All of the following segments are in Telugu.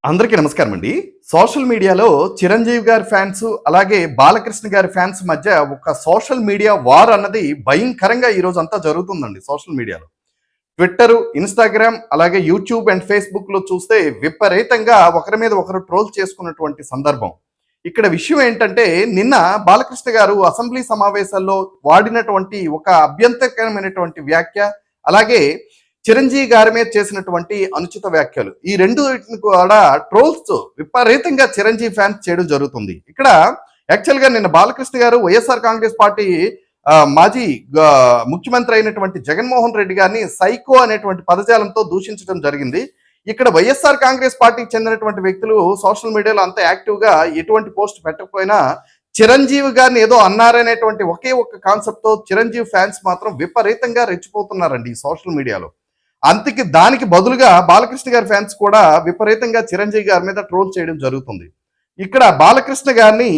అందరికీ నమస్కారం అండి. సోషల్ మీడియాలో చిరంజీవి గారి ఫ్యాన్స్ అలాగే బాలకృష్ణ గారి ఫ్యాన్స్ మధ్య ఒక సోషల్ మీడియా వార్ అన్నది భయంకరంగా ఈ రోజు అంతా జరుగుతుందండి. సోషల్ మీడియాలో ట్విట్టర్, ఇన్స్టాగ్రామ్ అలాగే యూట్యూబ్ అండ్ ఫేస్బుక్ లో చూస్తే విపరీతంగా ఒకరి మీద ఒకరు ట్రోల్ చేసుకున్నటువంటి సందర్భం. ఇక్కడ విషయం ఏంటంటే నిన్న బాలకృష్ణ గారు అసెంబ్లీ సమావేశాల్లో వాడినటువంటి ఒక అభ్యంతరకరమైనటువంటి వ్యాఖ్య, అలాగే చిరంజీవి గారి మీద చేసినటువంటి అనుచిత వ్యాఖ్యలు, ఈ రెండు కూడా ట్రోల్స్ విపరీతంగా చిరంజీవి ఫ్యాన్స్ చేయడం జరుగుతుంది. ఇక్కడ యాక్చువల్ గా నిన్న బాలకృష్ణ గారు వైఎస్ఆర్ కాంగ్రెస్ పార్టీ మాజీ ముఖ్యమంత్రి అయినటువంటి జగన్మోహన్ రెడ్డి గారిని సైకో అనేటువంటి పదజాలంతో దూషించడం జరిగింది. ఇక్కడ వైఎస్ఆర్ కాంగ్రెస్ పార్టీకి చెందినటువంటి వ్యక్తులు సోషల్ మీడియాలో అంత యాక్టివ్ గా ఎటువంటి పోస్ట్ పెట్టకపోయినా చిరంజీవి గారిని ఏదో అన్నారనేటువంటి ఒకే ఒక్క కాన్సెప్ట్ తో చిరంజీవి ఫ్యాన్స్ మాత్రం విపరీతంగా రెచ్చిపోతున్నారండి ఈ సోషల్ మీడియాలో. అంతకి దానికి బదులుగా బాలకృష్ణ గారి ఫ్యాన్స్ కూడా విపరీతంగా చిరంజీవి గారి మీద ట్రోల్ చేయడం జరుగుతుంది. ఇక్కడ బాలకృష్ణ గారిని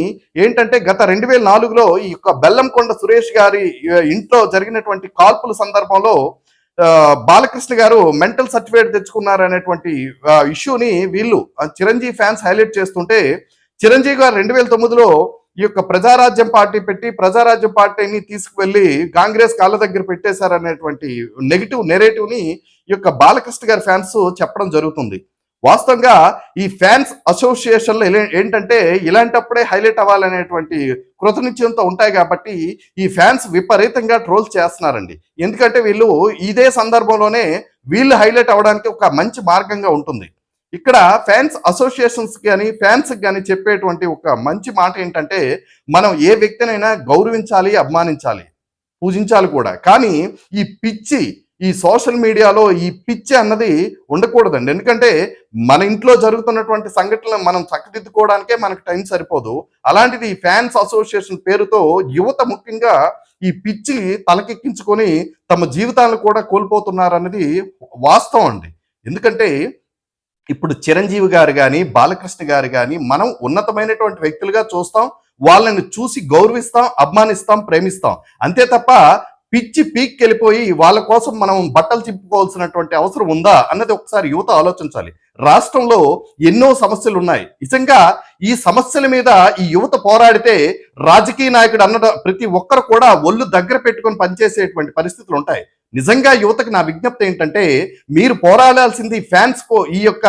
ఏంటంటే గత 2004లో ఈ యొక్క బెల్లంకొండ సురేష్ గారి ఇంట్లో జరిగినటువంటి కాల్పుల సందర్భంలో బాలకృష్ణ గారు మెంటల్ సర్టిఫికేట్ తెచ్చుకున్నారనేటువంటి ఇష్యూని వీళ్ళు చిరంజీవి ఫ్యాన్స్ హైలైట్ చేస్తుంటే, చిరంజీవి గారు 2009లో ఈ యొక్క ప్రజారాజ్యం పార్టీ పెట్టి ప్రజారాజ్యం పార్టీని తీసుకువెళ్ళి కాంగ్రెస్ కాళ్ళ దగ్గర పెట్టేశారనేటువంటి నెగిటివ్ నెరేటివ్ ని ఈ యొక్క బాలకృష్ణ గారి ఫ్యాన్స్ చెప్పడం జరుగుతుంది. వాస్తవంగా ఈ ఫ్యాన్స్ అసోసియేషన్లు ఏంటంటే ఇలాంటప్పుడే హైలైట్ అవ్వాలనేటువంటి కృతనిశ్చయంతో ఉంటాయి కాబట్టి ఈ ఫ్యాన్స్ విపరీతంగా ట్రోల్స్ చేస్తున్నారండి. ఎందుకంటే వీళ్ళు ఇదే సందర్భంలోనే వీళ్ళు హైలైట్ అవ్వడానికి ఒక మంచి మార్గంగా ఉంటుంది. ఇక్కడ ఫ్యాన్స్ అసోసియేషన్స్ కానీ ఫ్యాన్స్ కానీ చెప్పేటువంటి ఒక మంచి మాట ఏంటంటే, మనం ఏ వ్యక్తినైనా గౌరవించాలి, అభిమానించాలి, పూజించాలి కూడా. కానీ ఈ సోషల్ మీడియాలో ఈ పిచ్చి అన్నది ఉండకూడదండి. ఎందుకంటే మన ఇంట్లో జరుగుతున్నటువంటి సంఘటనలు మనం చక్కదిద్దుకోవడానికే మనకు టైం సరిపోదు. అలాంటిది ఈ ఫ్యాన్స్ అసోసియేషన్ పేరుతో యువత ముఖ్యంగా ఈ పిచ్చి తలకెక్కించుకొని తమ జీవితాలను కూడా కోల్పోతున్నారన్నది వాస్తవం అండి. ఎందుకంటే ఇప్పుడు చిరంజీవి గారు కానీ బాలకృష్ణ గారు కానీ మనం ఉన్నతమైనటువంటి వ్యక్తులుగా చూస్తాం, వాళ్ళని చూసి గౌరవిస్తాం, అభిమానిస్తాం, ప్రేమిస్తాం. అంతే తప్ప పిచ్చి పీక్కి వెళ్ళిపోయి వాళ్ళ కోసం మనం బట్టలు చింపుకోవాల్సినటువంటి అవసరం ఉందా అన్నది ఒకసారి యువత ఆలోచించాలి. రాష్ట్రంలో ఎన్నో సమస్యలు ఉన్నాయి. నిజంగా ఈ సమస్యల మీద ఈ యువత పోరాడితే రాజకీయ నాయకుడు అన్న ప్రతి ఒక్కరు కూడా ఒళ్ళు దగ్గర పెట్టుకొని పనిచేసేటువంటి పరిస్థితులు ఉంటాయి. నిజంగా యువతకు నా విజ్ఞప్తి ఏంటంటే, మీరు పోరాడాల్సింది ఈ యొక్క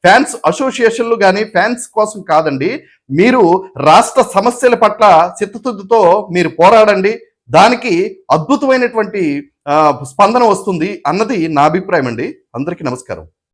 ఫ్యాన్స్ అసోసియేషన్లు కానీ ఫ్యాన్స్ కోసం కాదండి. మీరు రాష్ట్ర సమస్యల పట్ల చిత్తశుద్ధితో మీరు పోరాడండి. దానికి అద్భుతమైనటువంటి స్పందన వస్తుంది అన్నది నా అభిప్రాయం అండి. అందరికీ నమస్కారం.